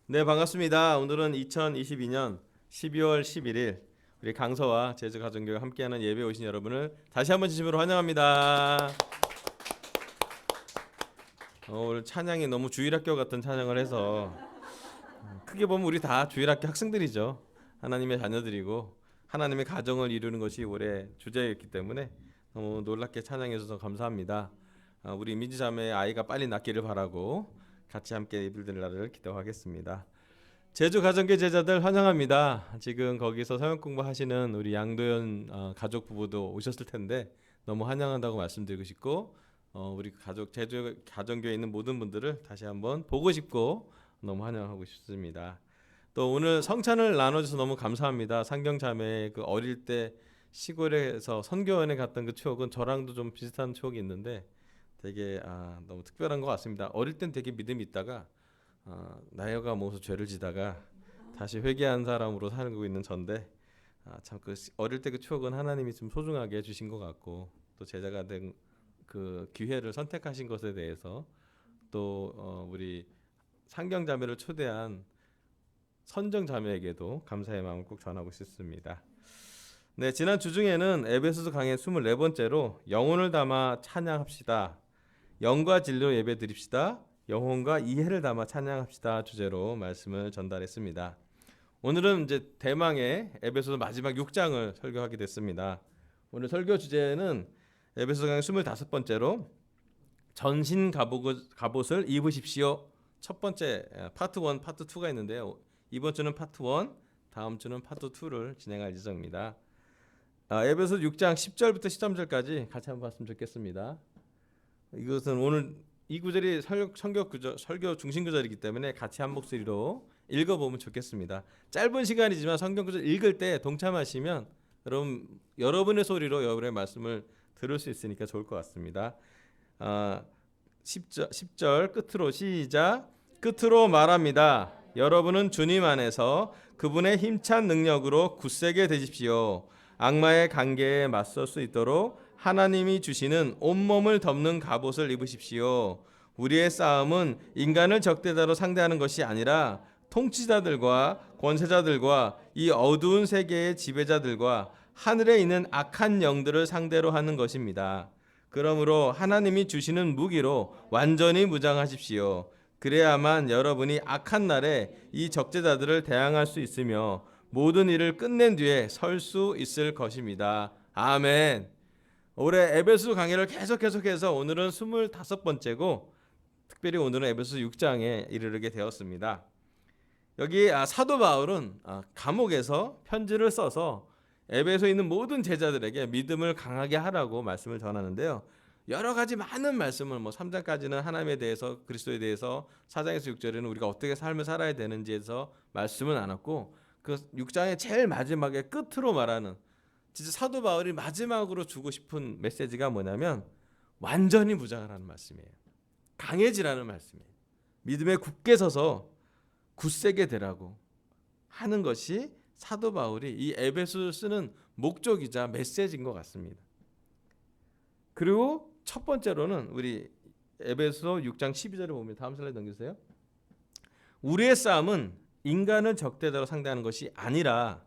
네, 반갑습니다. 오늘은 2022년 12월 11일 우리 강서와 제주가정교회 함께하는 예배에 오신 여러분을 다시 한번 진심으로 환영합니다. 오늘 찬양이 너무 주일학교 같은 찬양을 해서 크게 보면 우리 다 주일학교 학생들이죠. 하나님의 자녀들이고 하나님의 가정을 이루는 것이 올해 주제였기 때문에 너무 놀랍게 찬양해 주셔서 감사합니다. 우리 민지 자매의 아이가 빨리 낳기를 바라고 같이 함께 예배드릴 날을 기도하겠습니다. 제주 가정교회 제자들 환영합니다. 지금 거기서 성역 공부하시는 우리 양도현 가족 부부도 오셨을 텐데 너무 환영한다고 말씀드리고 싶고 우리 가족 제주 가정교회에 있는 모든 분들을 다시 한번 보고 싶고 너무 환영하고 싶습니다. 또 오늘 성찬을 나눠줘서 너무 감사합니다. 상경자매 그 어릴 때 시골에서 선교원에 갔던 그 추억은 저랑도 좀 비슷한 추억이 있는데 되게 너무 특별한 것 같습니다. 어릴 땐 되게 믿음이 있다가 나이가 먹어서 죄를 지다가 다시 회개한 사람으로 살고 있는 전데 참 그 어릴 때 그 추억은 하나님이 좀 소중하게 해주신 것 같고 또 제자가 된 그 기회를 선택하신 것에 대해서 또 우리 상경자매를 초대한 선정자매에게도 감사의 마음을 꼭 전하고 싶습니다. 네, 지난 주 중에는 에베소서 강의 24번째로 영혼을 담아 찬양합시다. 영과 진리로 예배 드립시다. 영혼과 이해를 담아 찬양합시다 주제로 말씀을 전달했습니다. 오늘은 이제 대망의 에베소서 마지막 6장을 설교하게 됐습니다. 오늘 설교 주제는 에베소서 강의 25번째로 전신 갑옷을 입으십시오. 첫 번째 파트 1, 파트 2가 있는데요. 이번 주는 파트 1, 다음 주는 파트 2를 진행할 예정입니다. 에베소서 6장 10절부터 13절까지 같이 한번 봤으면 좋겠습니다. 이것은 오늘 이 구절이 설교 중심 구절이기 때문에 같이 한 목소리로 읽어보면 좋겠습니다. 짧은 시간이지만 성경 구절 읽을 때 동참하시면 여러분의 소리로 여러분의 말씀을 들을 수 있으니까 좋을 것 같습니다. 10절 끝으로 시작. 끝으로 말합니다. 여러분은 주님 안에서 그분의 힘찬 능력으로 굳세게 되십시오. 악마의 관계에 맞설 수 있도록 하나님이 주시는 온몸을 덮는 갑옷을 입으십시오. 우리의 싸움은 인간을 적대자로 상대하는 것이 아니라 통치자들과 권세자들과 이 어두운 세계의 지배자들과 하늘에 있는 악한 영들을 상대로 하는 것입니다. 그러므로 하나님이 주시는 무기로 완전히 무장하십시오. 그래야만 여러분이 악한 날에 이 적대자들을 대항할 수 있으며 모든 일을 끝낸 뒤에 설 수 있을 것입니다. 아멘. 올해 에베소 강의를 계속해서 오늘은 25번째고 특별히 오늘은 에베소 6장에 이르게 되었습니다. 여기 사도 바울은 감옥에서 편지를 써서 에베소에 있는 모든 제자들에게 믿음을 강하게 하라고 말씀을 전하는데요. 여러 가지 많은 말씀을 3장까지는 하나님에 대해서 그리스도에 대해서 4장에서 6절에는 우리가 어떻게 삶을 살아야 되는지에서 말씀은 안 했고 그 6장의 제일 마지막에 끝으로 말하는 진짜 사도 바울이 마지막으로 주고 싶은 메시지가 뭐냐면 완전히 무장을 하는 말씀이에요. 강해지라는 말씀이에요. 믿음에 굳게 서서 굳세게 되라고 하는 것이 사도 바울이 이 에베소를 쓰는 목적이자 메시지인 것 같습니다. 그리고 첫 번째로는 우리 에베소 6장 12절을 보면 다음 슬라이드 넘겨주세요. 우리의 싸움은 인간을 적대자로 상대하는 것이 아니라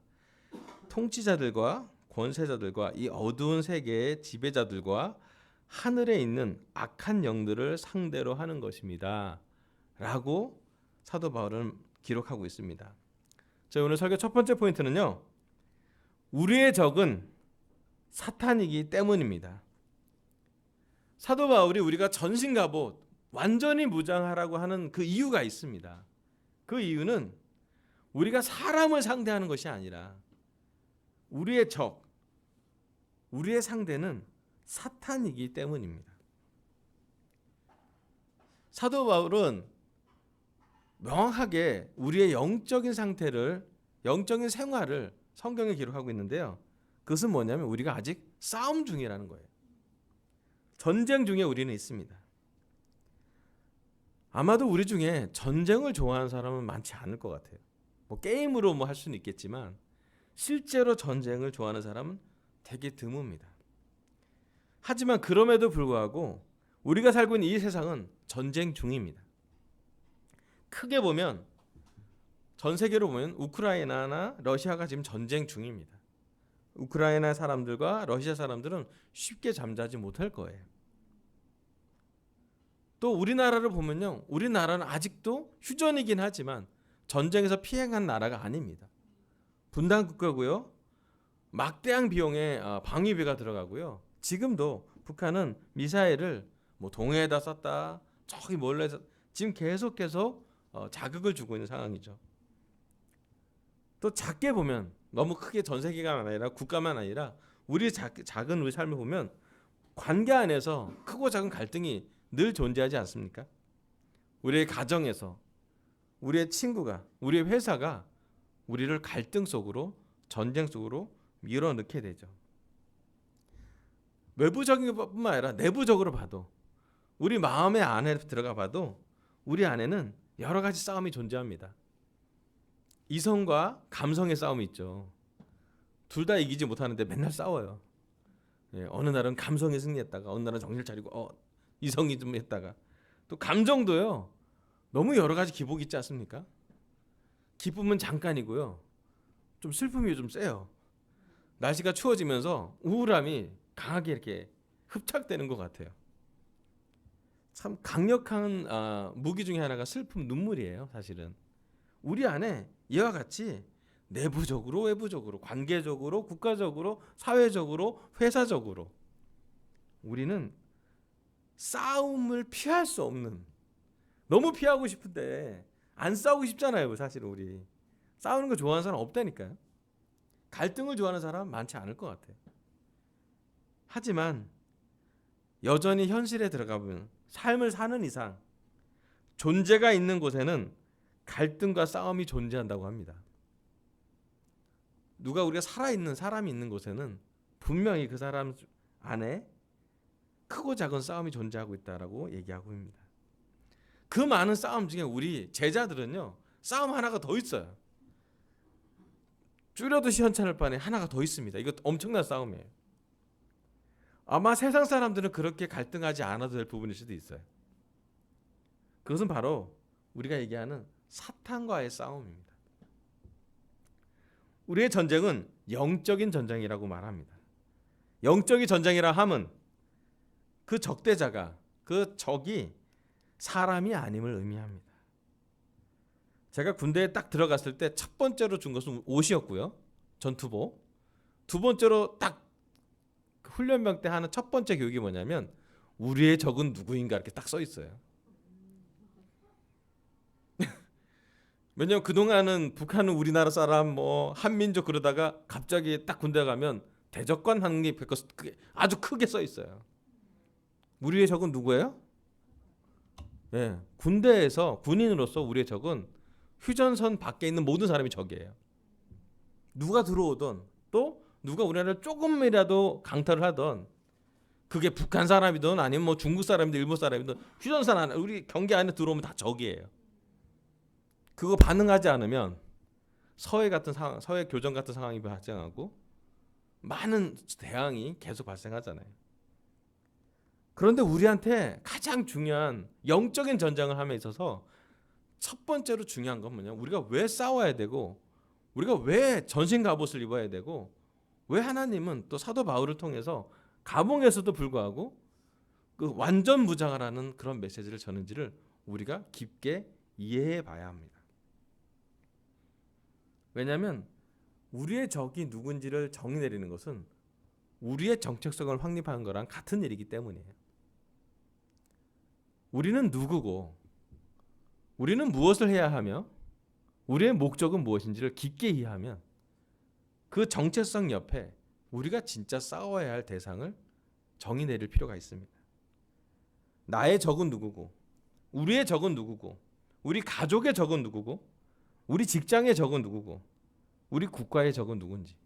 통치자들과 권세자들과 이 어두운 세계의 지배자들과 하늘에 있는 악한 영들을 상대로 하는 것입니다. 라고 사도 바울은 기록하고 있습니다. 자, 오늘 설교 첫 번째 포인트는요. 우리의 적은 사탄이기 때문입니다. 사도 바울이 우리가 전신갑옷 완전히 무장하라고 하는 그 이유가 있습니다. 그 이유는 우리가 사람을 상대하는 것이 아니라 우리의 적, 우리의 상대는 사탄이기 때문입니다. 사도 바울은 명확하게 우리의 영적인 상태를, 영적인 생활을 성경에 기록하고 있는데요. 그것은 뭐냐면 우리가 아직 싸움 중이라는 거예요. 전쟁 중에 우리는 있습니다. 아마도 우리 중에 전쟁을 좋아하는 사람은 많지 않을 것 같아요. 게임으로 할 수는 있겠지만 실제로 전쟁을 좋아하는 사람은 되게 드뭅니다. 하지만 그럼에도 불구하고 우리가 살고 있는 이 세상은 전쟁 중입니다. 크게 보면 전 세계로 보면 우크라이나나 러시아가 지금 전쟁 중입니다. 우크라이나 사람들과 러시아 사람들은 쉽게 잠자지 못할 거예요. 또 우리나라를 보면요, 우리나라는 아직도 휴전이긴 하지만 전쟁에서 피해간 나라가 아닙니다. 분단 국가고요. 막대한 비용의 방위비가 들어가고요. 지금도 북한은 미사일을 뭐 동해에다 쐈다, 저기 몰래 지금 계속 자극을 주고 있는 상황이죠. 또 작게 보면 너무 크게 전 세계가 아니라 국가만 아니라 우리 작은 우리 삶을 보면 관계 안에서 크고 작은 갈등이 늘 존재하지 않습니까? 우리의 가정에서, 우리의 친구가, 우리의 회사가 우리를 갈등 속으로, 전쟁 속으로 밀어넣게 되죠. 외부적인 것뿐만 아니라 내부적으로 봐도, 우리 마음의 안에 들어가 봐도 우리 안에는 여러 가지 싸움이 존재합니다. 이성과 감성의 싸움이 있죠. 둘 다 이기지 못하는데 맨날 싸워요. 어느 날은 감성이 승리했다가 어느 날은 정신 차리고 이성이 좀 했다가, 또 감정도요, 너무 여러 가지 기복이 있지 않습니까? 기쁨은 잠깐이고요, 좀 슬픔이 좀 세요. 날씨가 추워지면서 우울함이 강하게 이렇게 흡착되는 것 같아요. 참 강력한 무기 중에 하나가 슬픔, 눈물이에요. 사실은 우리 안에 이와 같이 내부적으로, 외부적으로, 관계적으로, 국가적으로, 사회적으로, 회사적으로 우리는 싸움을 피할 수 없는, 너무 피하고 싶은데 안 싸우고 싶잖아요. 사실은 우리 싸우는 거 좋아하는 사람 없다니까요. 갈등을 좋아하는 사람 많지 않을 것 같아요. 하지만 여전히 현실에 들어가 보면, 삶을 사는 이상 존재가 있는 곳에는 갈등과 싸움이 존재한다고 합니다. 우리가 살아있는 사람이 있는 곳에는 분명히 그 사람 안에 크고 작은 싸움이 존재하고 있다라고 얘기하고 있습니다. 그 많은 싸움 중에 우리 제자들은요, 싸움 하나가 더 있어요. 줄여도 시원찮을 바에 하나가 더 있습니다. 이거 엄청난 싸움이에요. 아마 세상 사람들은 그렇게 갈등하지 않아도 될 부분일 수도 있어요. 그것은 바로 우리가 얘기하는 사탄과의 싸움입니다. 우리의 전쟁은 영적인 전쟁이라고 말합니다. 영적인 전쟁이라 함은 그 적대자가, 그 적이 사람이 아님을 의미합니다. 제가 군대에 딱 들어갔을 때 첫 번째로 준 것은 옷이었고요, 전투복. 두 번째로 딱 훈련병 때 하는 첫 번째 교육이 뭐냐면, 우리의 적은 누구인가 이렇게 딱 써 있어요. 왜냐면 그동안은 북한은 우리나라 사람, 한민족 그러다가 갑자기 딱 군대 가면 대적관 한국이 그게 아주 크게 써 있어요. 우리의 적은 누구예요? 군대에서 군인으로서 우리의 적은 휴전선 밖에 있는 모든 사람이 적이에요. 누가 들어오던, 또 누가 우리나라를 조금이라도 강탈을 하던, 그게 북한 사람이든 아니면 중국 사람이든 일본 사람이든 휴전선 안에, 우리 경계 안에 들어오면 다 적이에요. 그거 반응하지 않으면 서해 같은 상황, 서해 교전 같은 상황이 발생하고 많은 대항이 계속 발생하잖아요. 그런데 우리한테 가장 중요한 영적인 전쟁을 함에 있어서 첫 번째로 중요한 건 뭐냐? 우리가 왜 싸워야 되고, 우리가 왜 전신 갑옷을 입어야 되고, 왜 하나님은 또 사도 바울을 통해서 감옥에서도 불구하고 그 완전 무장을 하는 그런 메시지를 전는지를 우리가 깊게 이해해 봐야 합니다. 왜냐하면 우리의 적이 누군지를 정의 내리는 것은 우리의 정체성을 확립하는 거랑 같은 일이기 때문이에요. 우리는 누구고, 우리는 무엇을 해야 하며, 우리의 목적은 무엇인지를 깊게 이해하면 그 정체성 옆에 우리가 진짜 싸워야 할 대상을 정의 내릴 필요가 있습니다. 나의 적은 누구고, 우리의 적은 누구고, 우리 가족의 적은 누구고, 우리 직장의 적은 누구고, 우리 국가의 적은 누군지,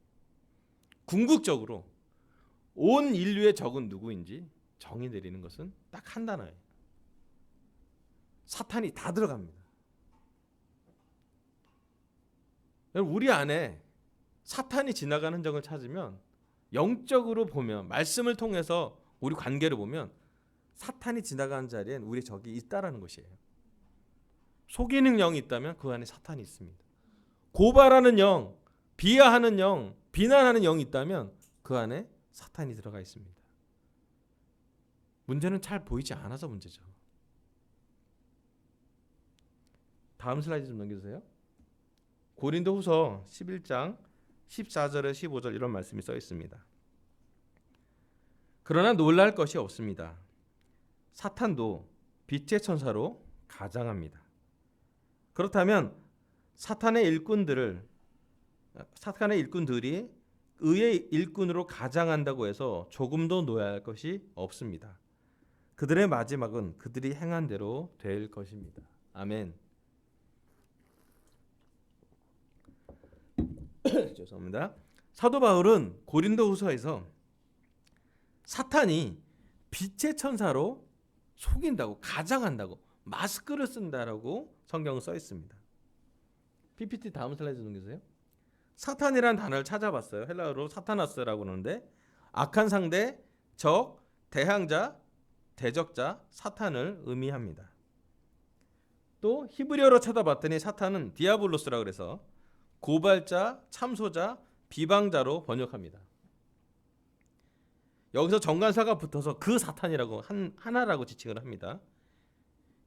궁극적으로 온 인류의 적은 누구인지 정의 내리는 것은 딱 한 단어예요. 사탄이 다 들어갑니다. 우리 안에 사탄이 지나가는 흔적을 찾으면, 영적으로 보면, 말씀을 통해서 우리 관계를 보면 사탄이 지나가는 자리엔 우리 적이 있다라는 것이에요. 속이는 영이 있다면 그 안에 사탄이 있습니다. 고발하는 영, 비하하는 영, 비난하는 영이 있다면 그 안에 사탄이 들어가 있습니다. 문제는 잘 보이지 않아서 문제죠. 다음 슬라이드 좀 넘겨주세요. 고린도후서 11장 14절에 15절 이런 말씀이 써 있습니다. 그러나 놀랄 것이 없습니다. 사탄도 빛의 천사로 가장합니다. 그렇다면 사탄의 일꾼들이 의의 일꾼으로 가장한다고 해서 조금도 노여할 것이 없습니다. 그들의 마지막은 그들이 행한 대로 될 것입니다. 아멘. 죄송합니다. 사도 바울은 고린도후서에서 사탄이 빛의 천사로 속인다고, 가장한다고, 마스크를 쓴다라고 성경은 써 있습니다. PPT 다음 슬라이드 넘겨주세요. 사탄이란 단어를 찾아봤어요. 헬라어로 사타나스라고 하는데 악한 상대, 적, 대항자, 대적자, 사탄을 의미합니다. 또 히브리어로 찾아봤더니 사탄은 디아블로스라고 그래서 고발자, 참소자, 비방자로 번역합니다. 여기서 정관사가 붙어서 그 사탄이라고 하나라고 지칭을 합니다.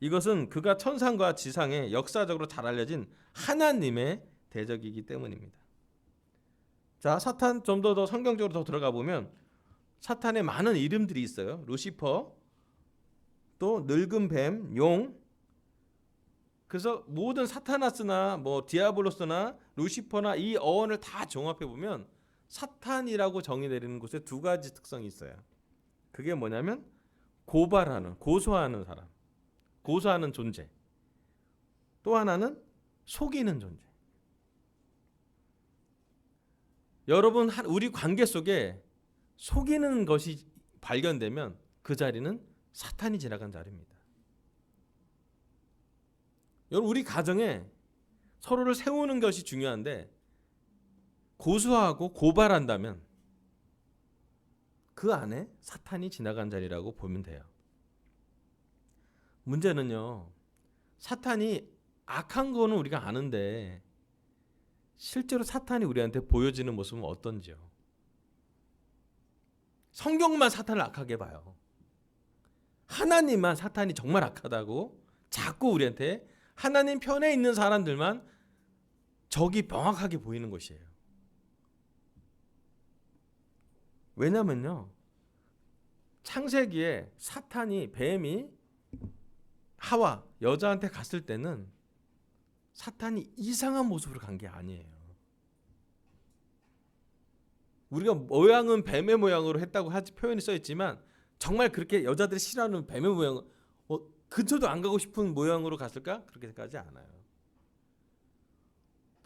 이것은 그가 천상과 지상에 역사적으로 잘 알려진 하나님의 대적이기 때문입니다. 자, 사탄 좀 더 성경적으로 더 들어가 보면 사탄의 많은 이름들이 있어요. 루시퍼, 또 늙은 뱀, 용. 그래서 모든 사타나스나 뭐 디아블로스나 루시퍼나 이 어원을 다 종합해 보면 사탄이라고 정의 내리는 곳에 두 가지 특성이 있어요. 그게 뭐냐면 고발하는, 고소하는 사람, 고소하는 존재. 또 하나는 속이는 존재. 여러분, 우리 관계 속에 속이는 것이 발견되면 그 자리는 사탄이 지나간 자리입니다. 여러분, 우리 가정에 서로를 세우는 것이 중요한데 고소하고 고발한다면 그 안에 사탄이 지나간 자리라고 보면 돼요. 문제는요, 사탄이 악한 거는 우리가 아는데 실제로 사탄이 우리한테 보여지는 모습은 어떤지요? 성경만 사탄을 악하게 봐요. 하나님만 사탄이 정말 악하다고 자꾸 우리한테 하나님 편에 있는 사람들만 적이 명확하게 보이는 것이에요. 왜냐면요, 창세기에 사탄이, 뱀이 하와 여자한테 갔을 때는 사탄이 이상한 모습으로 간 게 아니에요. 우리가 모양은 뱀의 모양으로 했다고 표현이 써 있지만 정말 그렇게 여자들이 싫어하는 뱀의 모양, 근처도 안 가고 싶은 모양으로 갔을까? 그렇게까지 않아요.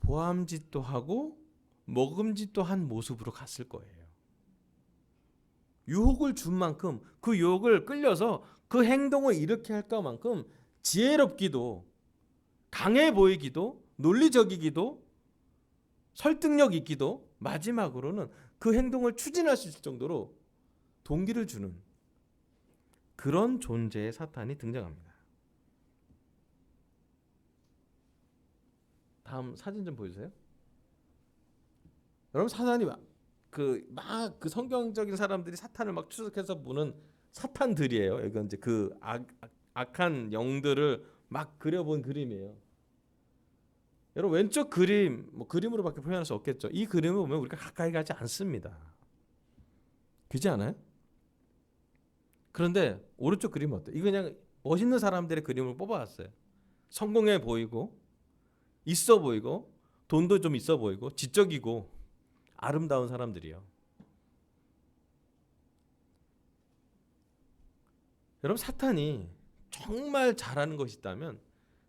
보암짓도 하고 먹음짓도 한 모습으로 갔을 거예요. 유혹을 준 만큼 그 유혹을 끌려서 그 행동을 이렇게 할까 만큼 지혜롭기도, 강해 보이기도, 논리적이기도, 설득력 있기도, 마지막으로는 그 행동을 추진할 수 있을 정도로 동기를 주는 그런 존재의 사탄이 등장합니다. 다음 사진 좀 보여주세요. 여러분, 사탄이 그 성경적인 사람들이 사탄을 막 추적해서 보는 사탄들이에요. 이건 이제 그 악한 영들을 막 그려본 그림이에요. 여러분, 왼쪽 그림, 그림으로밖에 표현할 수 없겠죠. 이 그림을 보면 우리가 가까이 가지 않습니다. 그렇지 않아요? 그런데 오른쪽 그림은 어때요? 이거 그냥 멋있는 사람들의 그림을 뽑아왔어요. 성공해 보이고, 있어 보이고, 돈도 좀 있어 보이고, 지적이고, 아름다운 사람들이요. 여러분, 사탄이 정말 잘하는 것이 있다면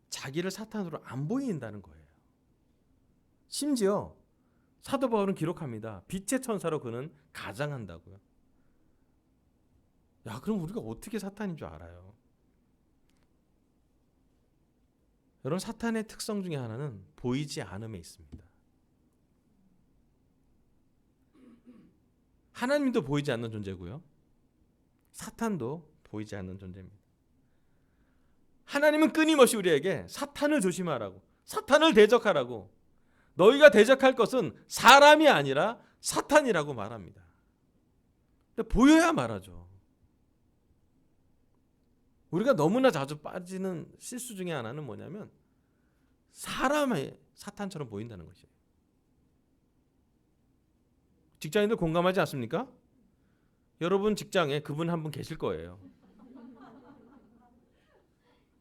자기를 사탄으로 안 보인다는 거예요. 심지어 사도 바울은 기록합니다. 빛의 천사로 그는 가장한다고요. 야, 그럼 우리가 어떻게 사탄인 줄 알아요? 여러분, 사탄의 특성 중에 하나는 보이지 않음에 있습니다. 하나님도 보이지 않는 존재고요. 사탄도 보이지 않는 존재입니다. 하나님은 끊임없이 우리에게 사탄을 조심하라고, 사탄을 대적하라고, 너희가 대적할 것은 사람이 아니라 사탄이라고 말합니다. 근데 보여야 말하죠. 우리가 너무나 자주 빠지는 실수 중에 하나는 뭐냐면 사람의 사탄처럼 보인다는 것이에요. 직장인들 공감하지 않습니까? 여러분 직장에 그분 한 분 계실 거예요.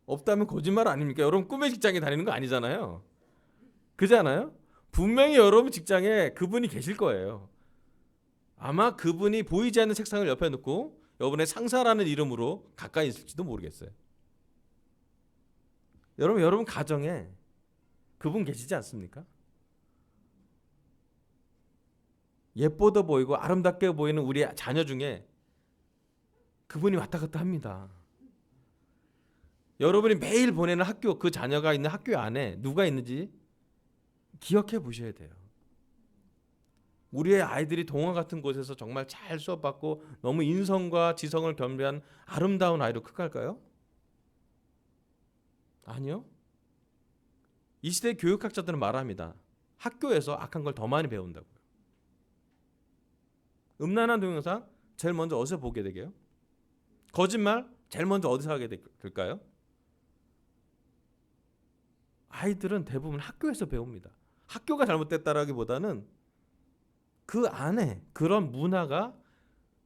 없다면 거짓말 아닙니까? 여러분 꿈의 직장에 다니는 거 아니잖아요. 그잖아요? 분명히 여러분 직장에 그분이 계실 거예요. 아마 그분이 보이지 않는 책상을 옆에 놓고 여러분의 상사라는 이름으로 가까이 있을지도 모르겠어요. 여러분 가정에 그분 계시지 않습니까? 예뻐도 보이고 아름답게 보이는 우리 자녀 중에 그분이 왔다 갔다 합니다. 여러분이 매일 보내는 학교, 그 자녀가 있는 학교 안에 누가 있는지 기억해 보셔야 돼요. 우리의 아이들이 동화 같은 곳에서 정말 잘 수업받고 너무 인성과 지성을 겸비한 아름다운 아이로 크갈까요? 아니요. 이 시대 교육학자들은 말합니다. 학교에서 악한 걸 더 많이 배운다고요. 음란한 동영상 제일 먼저 어디서 보게 되게요? 거짓말 제일 먼저 어디서 하게 될까요? 아이들은 대부분 학교에서 배웁니다. 학교가 잘못됐다라기보다는 그 안에 그런 문화가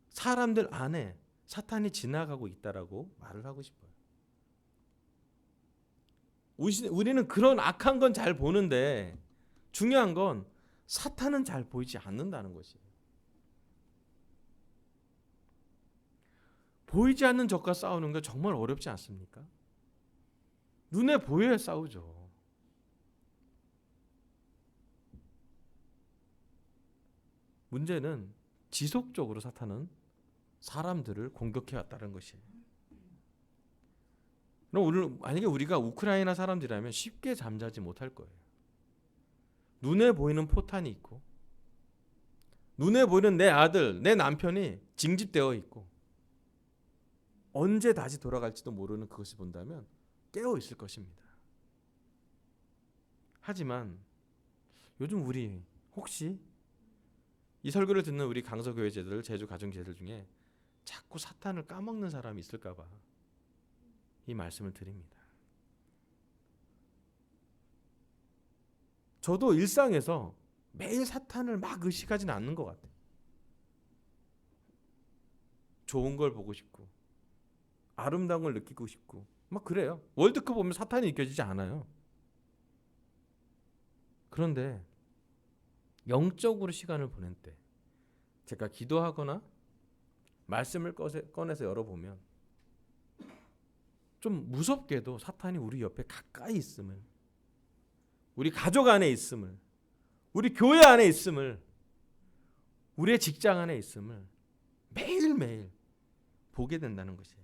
사람들 안에 사탄이 지나가고 있다라고 말을 하고 싶어요. 우리는 그런 악한 건 잘 보는데 중요한 건 사탄은 잘 보이지 않는다는 것이에요. 보이지 않는 적과 싸우는 게 정말 어렵지 않습니까? 눈에 보여야 싸우죠. 문제는 지속적으로 사탄은 사람들을 공격해 왔다는 것이에요. 그럼 오늘 만약에 우리가 우크라이나 사람들이라면 쉽게 잠자지 못할 거예요. 눈에 보이는 포탄이 있고 눈에 보이는 내 아들, 내 남편이 징집되어 있고 언제 다시 돌아갈지도 모르는 그것을 본다면 깨어 있을 것입니다. 하지만 요즘 우리 혹시 이 설교를 듣는 우리 강서교회제들, 제주 가정제들 중에 자꾸 사탄을 까먹는 사람이 있을까 봐 이 말씀을 드립니다. 저도 일상에서 매일 사탄을 막 의식하지는 않는 것 같아요. 좋은 걸 보고 싶고 아름다운 걸 느끼고 싶고 막 그래요. 월드컵 보면 사탄이 느껴지지 않아요. 그런데 영적으로 시간을 보낼 때 제가 기도하거나 말씀을 꺼내서 열어보면 좀 무섭게도 사탄이 우리 옆에 가까이 있음을, 우리 가족 안에 있음을, 우리 교회 안에 있음을, 우리의 직장 안에 있음을 매일매일 보게 된다는 것이에요.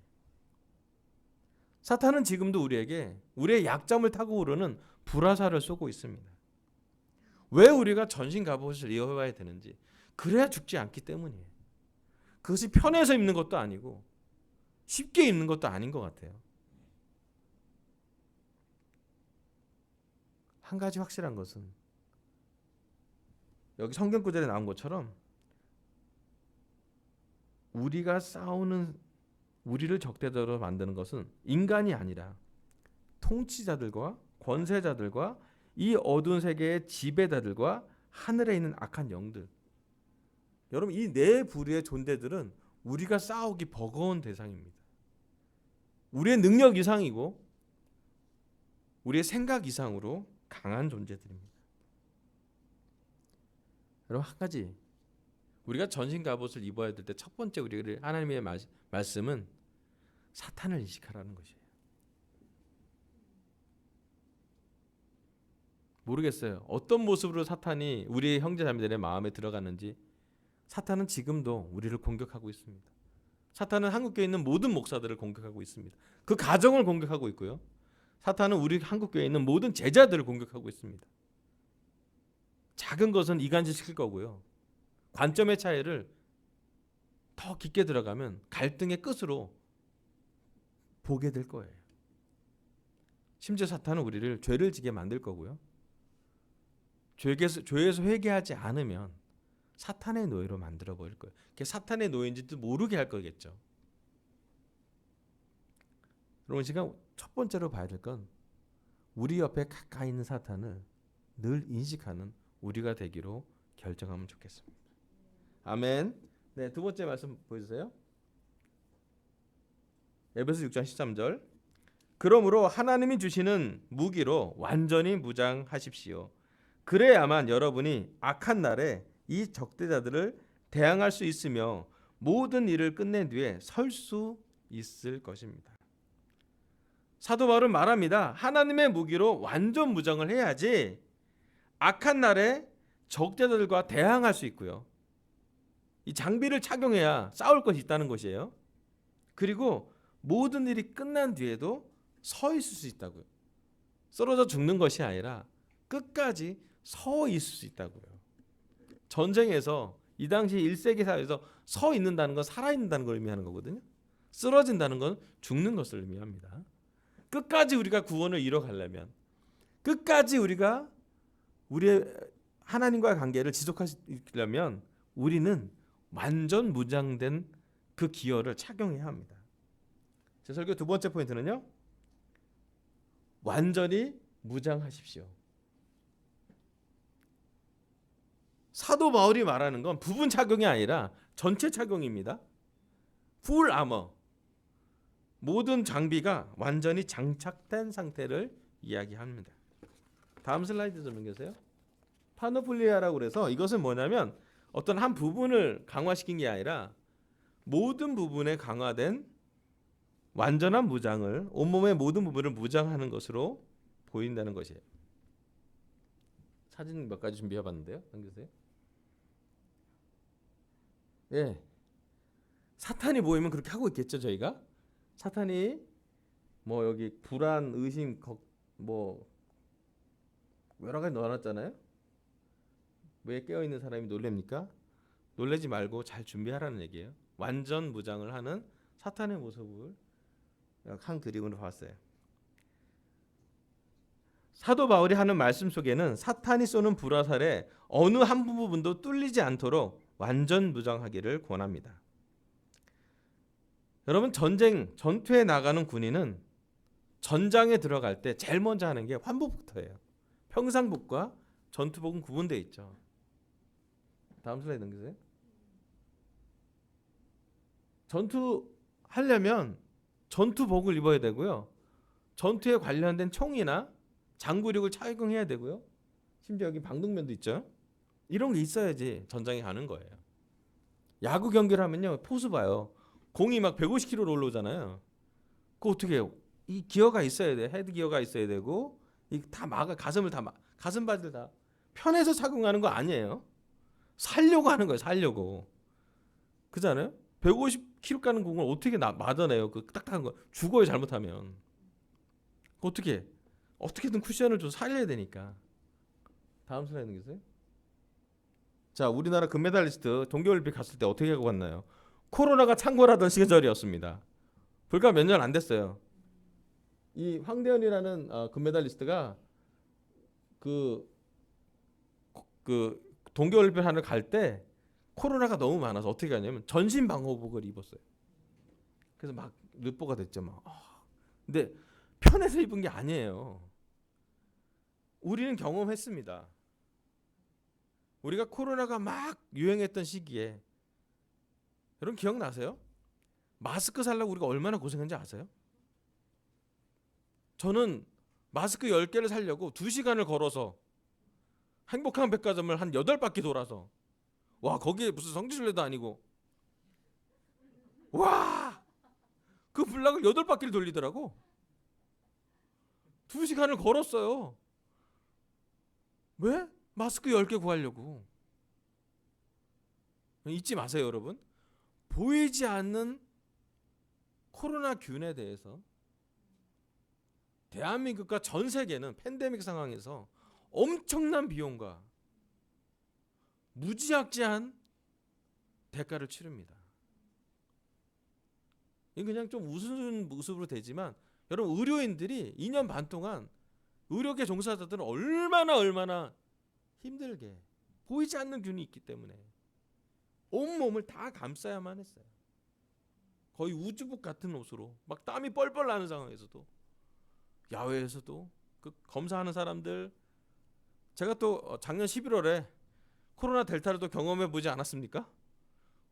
사탄은 지금도 우리에게 우리의 약점을 타고 오르는 불화살을 쏘고 있습니다. 왜 우리가 전신 갑옷을 입어봐야 되는지, 그래야 죽지 않기 때문이에요. 그것이 편해서 입는 것도 아니고 쉽게 입는 것도 아닌 것 같아요. 한 가지 확실한 것은 여기 성경 구절에 나온 것처럼 우리가 싸우는, 우리를 적대적으로 만드는 것은 인간이 아니라 통치자들과 권세자들과 이 어두운 세계의 지배자들과 하늘에 있는 악한 영들. 여러분, 이 네 부류의 존재들은 우리가 싸우기 버거운 대상입니다. 우리의 능력 이상이고 우리의 생각 이상으로 강한 존재들입니다. 여러분, 한 가지 우리가 전신 갑옷을 입어야 될 때 첫 번째 우리 하나님의 말씀은 사탄을 인식하라는 것이에요. 모르겠어요. 어떤 모습으로 사탄이 우리 형제자매들의 마음에 들어갔는지 사탄은 지금도 우리를 공격하고 있습니다. 사탄은 한국교회에 있는 모든 목사들을 공격하고 있습니다. 그 가정을 공격하고 있고요. 사탄은 우리 한국교회에 있는 모든 제자들을 공격하고 있습니다. 작은 것은 이간질시킬 거고요. 관점의 차이를 더 깊게 들어가면 갈등의 끝으로 보게 될 거예요. 심지어 사탄은 우리를 죄를 지게 만들 거고요. 죄에서 회개하지 않으면 사탄의 노예로 만들어 버릴 거예요. 그게 사탄의 노예인지도 모르게 할 거겠죠. 여러분, 지금 첫 번째로 봐야 될 건 우리 옆에 가까이 있는 사탄을 늘 인식하는 우리가 되기로 결정하면 좋겠습니다. 아멘. 네, 두 번째 말씀 보여주세요. 에베소 6장 13절. 그러므로 하나님이 주시는 무기로 완전히 무장하십시오. 그래야만 여러분이 악한 날에 이 적대자들을 대항할 수 있으며 모든 일을 끝낸 뒤에 설 수 있을 것입니다. 사도 바울은 말합니다. 하나님의 무기로 완전 무장을 해야지 악한 날에 적대자들과 대항할 수 있고요. 이 장비를 착용해야 싸울 것이 있다는 것이에요. 그리고 모든 일이 끝난 뒤에도 서 있을 수 있다고요. 쓰러져 죽는 것이 아니라 끝까지 서 있을 수 있다고요. 전쟁에서 이 당시 1세기 사회에서 서 있는다는 건 살아있는다는 걸 의미하는 거거든요. 쓰러진다는 건 죽는 것을 의미합니다. 끝까지 우리가 구원을 이뤄가려면, 끝까지 우리가 우리의 하나님과의 관계를 지속하려면 우리는 완전 무장된 그 기어를 착용해야 합니다. 제 설교 두 번째 포인트는요, 완전히 무장하십시오. 사도 바울이 말하는 건 부분 착용이 아니라 전체 착용입니다. 풀 아머, 모든 장비가 완전히 장착된 상태를 이야기합니다. 다음 슬라이드 좀 넘겨주세요. 파노플리아라고 그래서 이것은 뭐냐면 어떤 한 부분을 강화시킨 게 아니라 모든 부분에 강화된 완전한 무장을, 온몸의 모든 부분을 무장하는 것으로 보인다는 것이에요. 사진 몇 가지 준비해봤는데요. 넘겨주세요. 예, 사탄이 보이면 그렇게 하고 있겠죠. 저희가 사탄이 뭐 여기 불안, 의심, 뭐 여러 가지 넣어놨잖아요. 왜 깨어있는 사람이 놀랍니까? 놀라지 말고 잘 준비하라는 얘기예요. 완전 무장을 하는 사탄의 모습을 한 그림으로 봤어요. 사도 바울이 하는 말씀 속에는 사탄이 쏘는 불화살에 어느 한 부분도 뚫리지 않도록 완전 무장하기를 권합니다. 여러분, 전투에 나가는 군인은 전장에 들어갈 때 제일 먼저 하는 게 환복부터예요. 평상복과 전투복은 구분되어 있죠. 다음 슬라이드 넘기세요. 전투하려면 전투복을 입어야 되고요. 전투에 관련된 총이나 장구력을 착용해야 되고요. 심지어 여기 방독면도 있죠. 이런 게 있어야지 전장에 가는 거예요. 야구 경기를 하면요, 포수 봐요. 공이 막 150km로 올라오잖아요. 그거 어떻게 해요? 이 기어가 있어야 돼. 헤드 기어가 있어야 되고, 이 다 막아, 가슴 바지를 다 편해서 착용하는 거 아니에요. 살려고 하는 거예요. 살려고. 그잖아요. 150km 가는 공을 어떻게 맞아내요? 그 딱딱한 거 죽어요. 잘못하면. 어떻게든 쿠션을 좀 살려야 되니까. 다음 슬라이드 넘기세요. 자, 우리나라 금메달리스트 동계올림픽 갔을 때 어떻게 하고 갔나요? 코로나가 창궐하던 시절이었습니다. 불과 몇 년 안 됐어요. 이 황대현이라는 금메달리스트가 그 동계올림픽 하러 갈 때 코로나가 너무 많아서 어떻게 하냐면 전신 방호복을 입었어요. 그래서 막 르뽀가 됐죠. 막. 근데 편해서 입은 게 아니에요. 우리는 경험했습니다. 우리가 코로나가 막 유행했던 시기에, 여러분 기억나세요? 마스크 살려고 우리가 얼마나 고생했는지 아세요? 저는 마스크 10개를 살려고 2시간을 걸어서 행복한 백화점을 한 8바퀴 돌아서, 와, 거기에 무슨 성지순례도 아니고, 와, 그 블락을 8바퀴를 돌리더라고. 2시간을 걸었어요. 왜? 마스크 10개 구하려고. 잊지 마세요, 여러분. 보이지 않는 코로나균에 대해서 대한민국과 전 세계는 팬데믹 상황에서 엄청난 비용과 무지막지한 대가를 치릅니다. 이건 그냥 좀 웃은 모습으로 되지만, 여러분, 의료인들이 2년 반 동안, 의료계 종사자들은 얼마나 힘들게 보이지 않는 균이 있기 때문에 온몸을 다 감싸야만 했어요. 거의 우주복 같은 옷으로 막 땀이 뻘뻘 나는 상황에서도, 야외에서도 그 검사하는 사람들, 제가 또 작년 11월에 코로나 델타를 또 경험해 보지 않았습니까?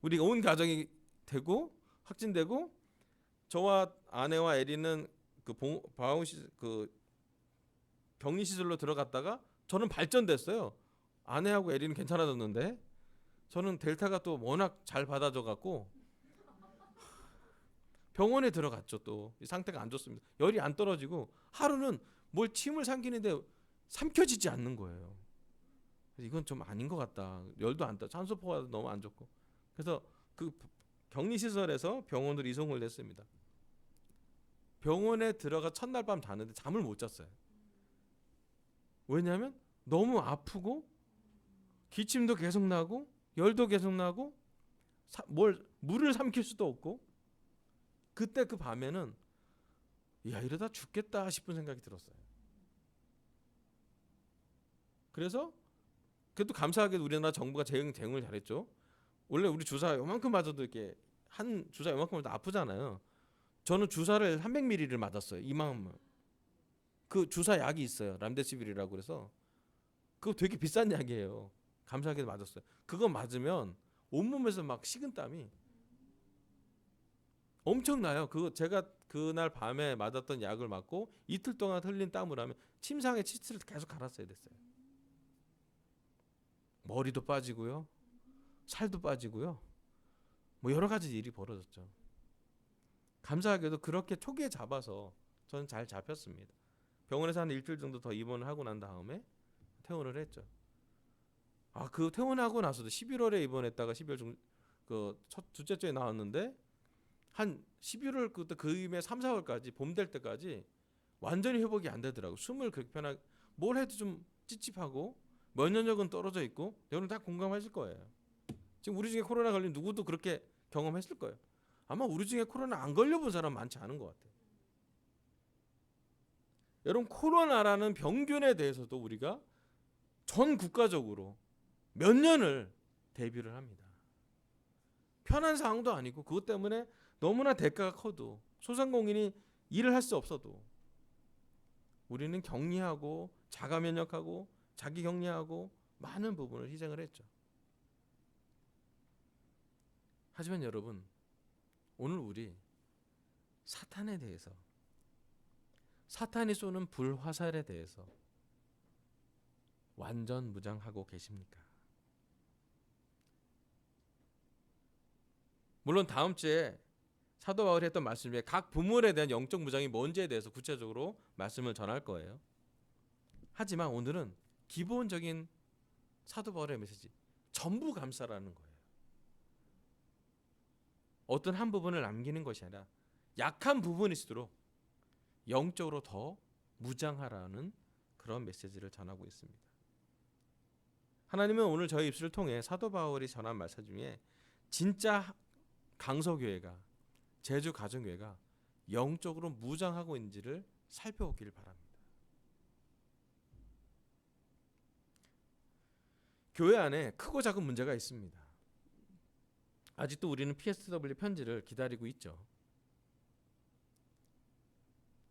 우리 온 가정이 되고 확진되고, 저와 아내와 에리는 그 격리 시설로 들어갔다가 저는 발전됐어요. 아내하고 에리는 괜찮아졌는데 저는 델타가 또 워낙 잘 받아줘 갖고 병원에 들어갔죠. 또 상태가 안 좋습니다. 열이 안 떨어지고 하루는 뭘 침을 삼키는데 삼켜지지 않는 거예요. 이건 좀 아닌 것 같다. 열도 안 떠, 산소포가 너무 안 좋고. 그래서 그 격리시설에서 병원으로 이송을 했습니다. 병원에 들어가 첫날 밤 자는데 잠을 못 잤어요. 왜냐하면 너무 아프고 기침도 계속 나고 열도 계속 나고 물을 삼킬 수도 없고. 그때 그 밤에는 야, 이러다 죽겠다 싶은 생각이 들었어요. 그래서 그래도 감사하게도 우리나라 정부가 대응을 잘했죠. 원래 우리 주사 요만큼 맞아도 이렇게 한 주사 요만큼 맞아도 아프잖아요. 저는 주사를 300ml를 맞았어요. 이만큼. 그 주사 약이 있어요. 람데시빌이라고 그래서 그거 되게 비싼 약이에요. 감사하게도 맞았어요. 그거 맞으면 온몸에서 막 식은땀이 엄청나요. 그거 제가 그날 밤에 맞았던 약을 맞고 이틀 동안 흘린 땀을 하면 침상에 치트를 계속 갈았어야 됐어요. 머리도 빠지고요, 살도 빠지고요, 뭐 여러 가지 일이 벌어졌죠. 감사하게도 그렇게 초기에 잡아서 저는 잘 잡혔습니다. 병원에서 한 일주일 정도 더 입원을 하고 난 다음에 퇴원을 했죠. 그 퇴원하고 나서도 11월에 입원했다가 12월 둘째 주에 나왔는데 한 11월 그때 그 이후에 3, 4월까지 봄 될 때까지 완전히 회복이 안 되더라고. 숨을 그렇게 편하게 뭘 해도 좀 찝찝하고 면역력은 떨어져 있고. 여러분 다 공감하실 거예요. 지금 우리 중에 코로나 걸린 누구도 그렇게 경험했을 거예요. 아마 우리 중에 코로나 안 걸려본 사람 많지 않은 것 같아요. 여러분 코로나라는 병균에 대해서도 우리가 전 국가적으로 몇 년을 대비를 합니다. 편한 상황도 아니고 그것 때문에 너무나 대가가 커도 소상공인이 일을 할 수 없어도 우리는 격리하고 자가 면역하고 자기 격리하고 많은 부분을 희생을 했죠. 하지만 여러분 오늘 우리 사탄에 대해서, 사탄이 쏘는 불화살에 대해서 완전 무장하고 계십니까? 물론 다음 주에 사도 바울이 했던 말씀 중에 각 부문에 대한 영적 무장이 뭔지에 대해서 구체적으로 말씀을 전할 거예요. 하지만 오늘은 기본적인 사도 바울의 메시지, 전부 감사라는 거예요. 어떤 한 부분을 남기는 것이 아니라 약한 부분일수록 영적으로 더 무장하라는 그런 메시지를 전하고 있습니다. 하나님은 오늘 저희 입술을 통해 사도 바울이 전한 말씀 중에 진짜 강서교회가, 제주 가정교회가 영적으로 무장하고 있는지를 살펴보기를 바랍니다. 교회 안에 크고 작은 문제가 있습니다. 아직도 우리는 PSW 편지를 기다리고 있죠.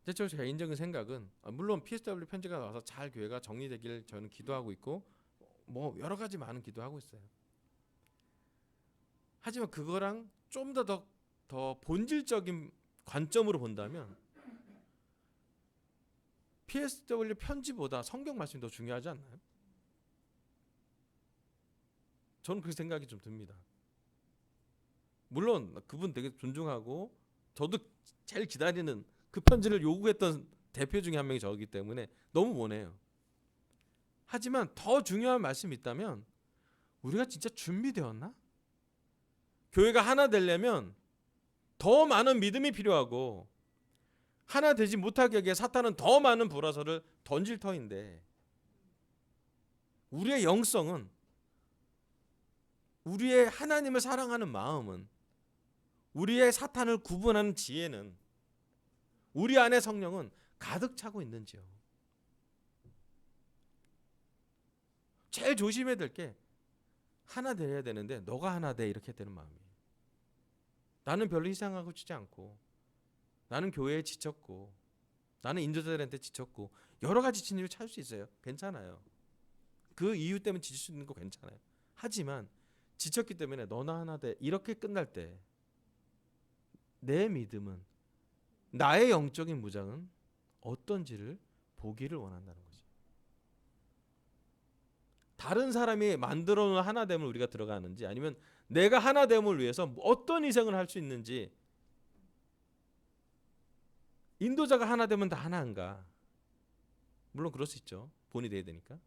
제 개인적인 생각은 물론 PSW 편지가 나와서 잘 교회가 정리되길 저는 기도하고 있고 뭐 여러 가지 많은 기도하고 있어요. 하지만 그거랑 좀 더 본질적인 관점으로 본다면 PSW 편지보다 성경 말씀이 더 중요하지 않나요? 저는 그 생각이 좀 듭니다. 물론 그분 되게 존중하고 저도 제일 기다리는 그 편지를 요구했던 대표 중에 한 명이 저기 때문에 너무 원해요. 하지만 더 중요한 말씀이 있다면 우리가 진짜 준비되었나? 교회가 하나 되려면 더 많은 믿음이 필요하고 하나 되지 못하게 하기에 사탄은 더 많은 불화살을 던질 터인데 우리의 영성은, 우리의 하나님을 사랑하는 마음은, 우리의 사탄을 구분하는 지혜는, 우리 안에 성령은 가득 차고 있는지요? 제일 조심해야 될 게 하나 돼야 되는데 너가 하나 돼 이렇게 되는 마음이에요. 나는 별로 희생하고 싶지 않고 나는 교회에 지쳤고 나는 인도자들한테 지쳤고 여러 가지 지친 이유 찾을 수 있어요. 괜찮아요. 그 이유 때문에 지칠 수 있는 거 괜찮아요. 하지만 지쳤기 때문에 너나 하나 돼 이렇게 끝날 때 내 믿음은 나의 영적인 무장은 어떤지를 보기를 원한다는 거죠. 다른 사람이 만들어 놓은 하나됨을 우리가 들어가는지 아니면 내가 하나됨을 위해서 어떤 희생을 할 수 있는지. 인도자가 하나 되면 다 하나인가? 물론 그럴 수 있죠. 본이 돼야 되니까.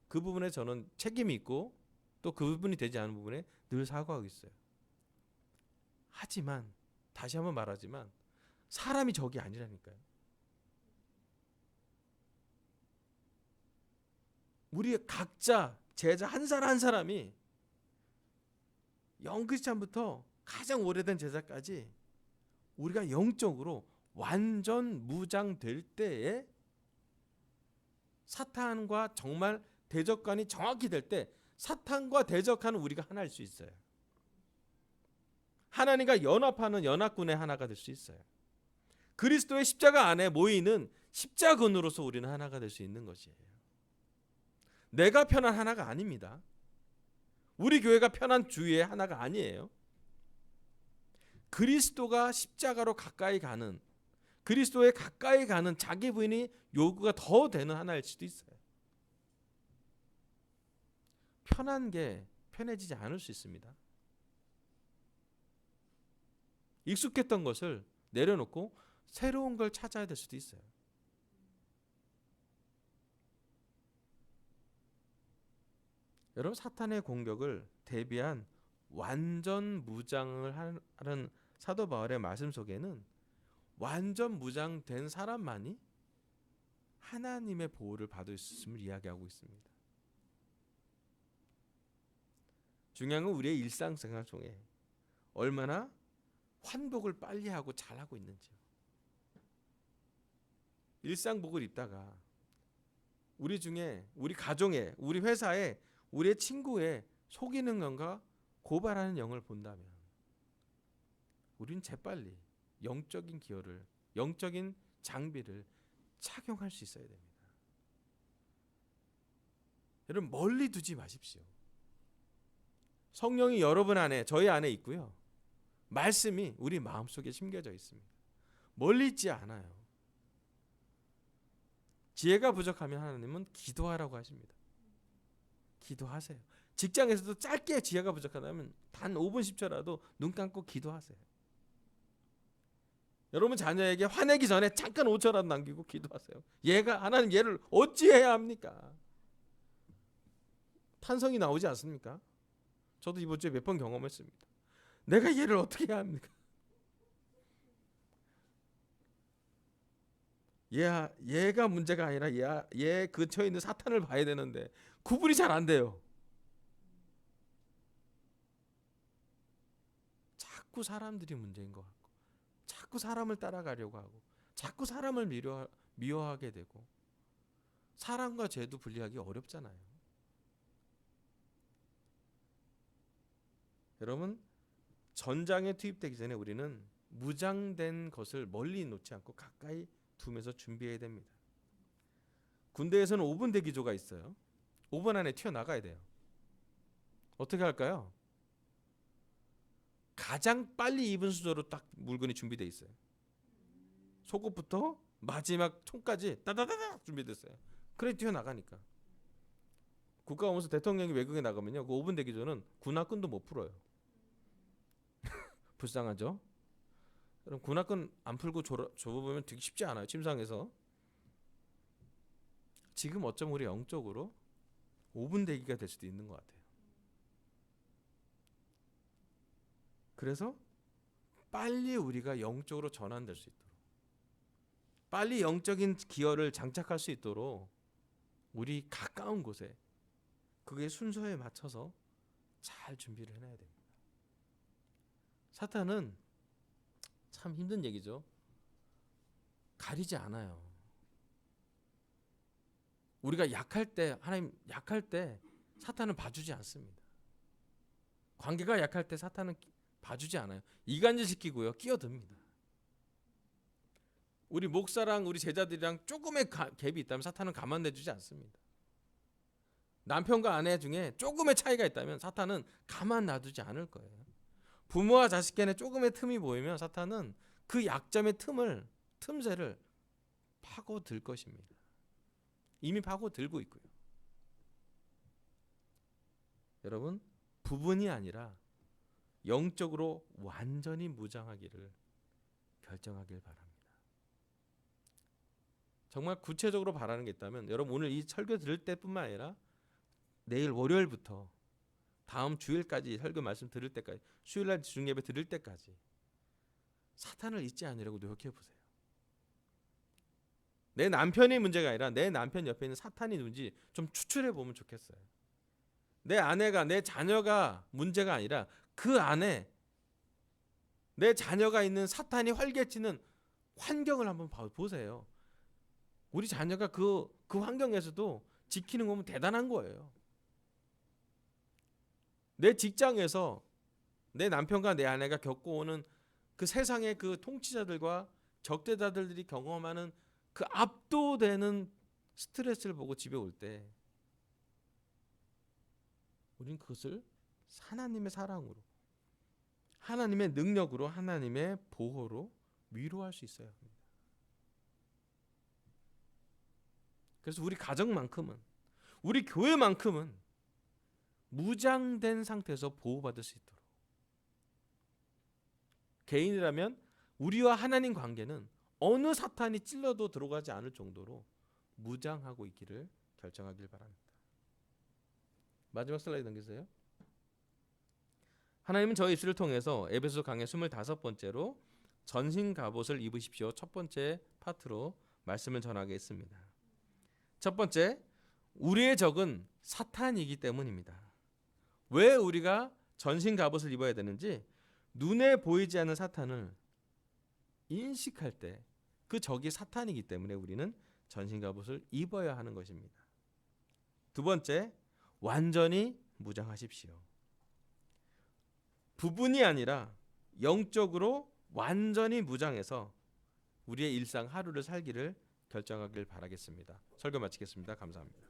그 부분에 저는 책임이 있고 또 그 부분이 되지 않은 부분에 늘 사과하고 있어요. 하지만 다시 한번 말하지만 사람이 적이 아니라니까요. 우리 각자 제자 한 사람 한 사람이 영크리스찬부터 가장 오래된 제자까지 우리가 영적으로 완전 무장될 때에 사탄과 정말 대적관이 정확히 될 때 사탄과 대적하는 우리가 하나일 수 있어요. 하나님과 연합하는 연합군의 하나가 될 수 있어요. 그리스도의 십자가 안에 모이는 십자군으로서 우리는 하나가 될 수 있는 것이에요. 내가 편한 하나가 아닙니다. 우리 교회가 편한 주의 하나가 아니에요. 그리스도가 십자가로 가까이 가는, 그리스도에 가까이 가는 자기 부인이 요구가 더 되는 하나일 수도 있어요. 편한 게 편해지지 않을 수 있습니다. 익숙했던 것을 내려놓고 새로운 걸 찾아야 될 수도 있어요. 여러분, 사탄의 공격을 대비한 완전 무장을 하는 사도 바울의 말씀 속에는 완전 무장된 사람만이 하나님의 보호를 받을 수 있음을 이야기하고 있습니다. 중요한 건 우리의 일상생활 중에 얼마나 환복을 빨리 하고 잘하고 있는지요. 일상복을 입다가 우리 중에, 우리 가정에, 우리 회사에, 우리의 친구의 속이는 영과 고발하는 영을 본다면 우리는 재빨리 영적인 기여를, 영적인 장비를 착용할 수 있어야 됩니다. 여러분, 멀리 두지 마십시오. 성령이 여러분 안에, 저희 안에 있고요. 말씀이 우리 마음속에 심겨져 있습니다. 멀리 있지 않아요. 지혜가 부족하면 하나님은 기도하라고 하십니다. 기도하세요. 직장에서도 짧게 지혜가 부족하다면 단 5분 10초라도 눈 감고 기도하세요. 여러분 자녀에게 화내기 전에 잠깐 5초라도 남기고 기도하세요. 하나님 얘를 어찌해야 합니까? 탄성이 나오지 않습니까? 저도 이번 주에 몇 번 경험했습니다. 내가 얘를 어떻게 해야 합니까? 얘가 문제가 아니라 얘 근처에 있는 사탄을 봐야 되는데 구분이 잘 안 돼요. 자꾸 사람들이 문제인 것 같고 자꾸 사람을 따라가려고 하고 자꾸 사람을 미워하게 되고 사람과 죄도 분리하기 어렵잖아요. 여러분, 전장에 투입되기 전에 우리는 무장된 것을 멀리 놓지 않고 가까이 두면서 준비해야 됩니다. 군대에서는 5분 대기조가 있어요. 5분 안에 튀어나가야 돼요. 어떻게 할까요? 가장 빨리 입은 수저로 딱 물건이 준비되어 있어요. 속옷부터 마지막 총까지 따다다닥 준비됐어요. 그래 튀어나가니까. 국가 오면서 대통령이 외국에 나가면요, 그 5분 대기조는 군화끈도 못 풀어요. 불쌍하죠? 그럼 군화끈 안 풀고 줘보면 되게 쉽지 않아요. 침상에서. 지금 어쩌면 우리 영적으로 5분 대기가 될 수도 있는 것 같아요. 그래서 빨리 우리가 영적으로 전환될 수 있도록, 빨리 영적인 기여를 장착할 수 있도록 우리 가까운 곳에 그게 순서에 맞춰서 잘 준비를 해놔야 됩니다. 사탄은 참 힘든 얘기죠. 가리지 않아요. 우리가 약할 때, 하나님 약할 때 사탄은 봐주지 않습니다. 관계가 약할 때 사탄은 봐주지 않아요. 이간질시키고요, 끼어듭니다. 우리 목사랑 우리 제자들이랑 조금의 갭이 있다면 사탄은 가만 내주지 않습니다. 남편과 아내 중에 조금의 차이가 있다면 사탄은 가만 놔두지 않을 거예요. 부모와 자식 간에 조금의 틈이 보이면 사탄은 그 약점의 틈새를 파고들 것입니다. 이미 파고들고 있고요. 여러분, 부분이 아니라 영적으로 완전히 무장하기를 결정하길 바랍니다. 정말 구체적으로 바라는 게 있다면 여러분 오늘 이 설교 들을 때뿐만 아니라 내일 월요일부터 다음 주일까지 설교 말씀 들을 때까지, 수요일날 중예배 들을 때까지 사탄을 잊지 않으려고 노력해 보세요. 내 남편이 문제가 아니라 내 남편 옆에 있는 사탄이 누군지 좀 추출해 보면 좋겠어요. 내 아내가, 내 자녀가 문제가 아니라 그 안에 내 자녀가 있는 사탄이 활개치는 환경을 한번 보세요. 우리 자녀가 그 환경에서도 지키는 거면 대단한 거예요. 내 직장에서 내 남편과 내 아내가 겪어오는 그 세상의 그 통치자들과 적대자들이 경험하는 그 압도되는 스트레스를 보고 집에 올 때 우리는 그것을 하나님의 사랑으로, 하나님의 능력으로, 하나님의 보호로 위로할 수 있어야 합니다. 그래서 우리 가정만큼은, 우리 교회만큼은 무장된 상태에서 보호받을 수 있도록, 개인이라면 우리와 하나님 관계는 어느 사탄이 찔러도 들어가지 않을 정도로 무장하고 있기를 결정하길 바랍니다. 마지막 슬라이드 넘기세요. 하나님은 저희 입술을 통해서 에베소 강의 25번째로 전신 갑옷을 입으십시오. 첫 번째 파트로 말씀을 전하게 했습니다. 첫 번째, 우리의 적은 사탄이기 때문입니다. 왜 우리가 전신 갑옷을 입어야 되는지, 눈에 보이지 않는 사탄을 인식할 때 그 적이 사탄이기 때문에 우리는 전신 갑옷을 입어야 하는 것입니다. 두 번째, 완전히 무장하십시오. 부분이 아니라 영적으로 완전히 무장해서 우리의 일상 하루를 살기를 결정하길 바라겠습니다. 설교 마치겠습니다. 감사합니다.